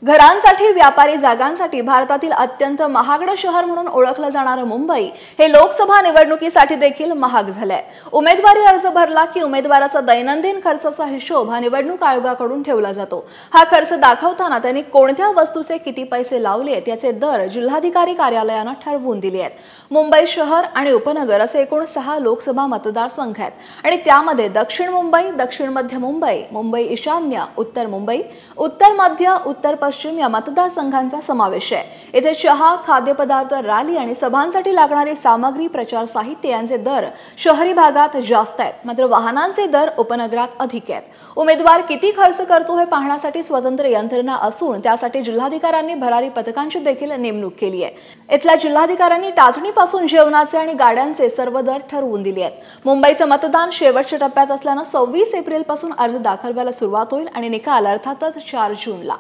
घरांसाठी व्यापारी जागांसाठी भारतातील अत्यंत महागड शहर म्हणून ओळखलं जाणारं मुंबई हे लोकसभा निवडणुकीसाठी देखील महाग झालंय। उमेदवारी अर्ज भरला की उमेदवाराचा दैनंदिन खर्चाचा हिशोब हा निवडणूक आयोगाकडून ठेवला जातो। हा खर्च दाखवताना त्यांनी कोणत्या वस्तूचे किती पैसे लावलेत याचे दर जिल्हाधिकारी कार्यालयाने ठरवून दिले आहेत। मुंबई शहर आणि उपनगर असे एकूण 6 लोकसभा मतदारसंघ आहेत आणि त्यामध्ये दक्षिण मुंबई, दक्षिण मध्य मुंबई, मुंबई ईशान्य, उत्तर मुंबई, उत्तर मध्य, उत्तर पश्चिम या मतदारसंघांचा समावेश आहे। येथे चहा, खाद्यपदार्थ, रॅली आणि सभांसाठी लागणारी सामग्री, प्रचार साहित्य यांचे दर शहरी भागात जास्त आहेत, मात्र वाहनांचे दर उपनगरात अधिक आहेत। उमेदवार किती खर्च करतो हे पाहण्यासाठी स्वतंत्र यंत्रणा असून त्यासाठी जिल्हाधिकाऱ्यांनी भरारी पथकांची देखील नेमणूक केली आहे। इथल्या जिल्हाधिकाऱ्यांनी टाचणीपासून जेवणाचे आणि गाड्यांचे सर्व दर ठरवून दिले आहेत। मुंबईचे मतदान शेवटच्या टप्प्यात असल्याने 26 एप्रिल पासून अर्ज दाखल व्हायला सुरुवात होईल आणि निकाल अर्थातच 4 जूनला।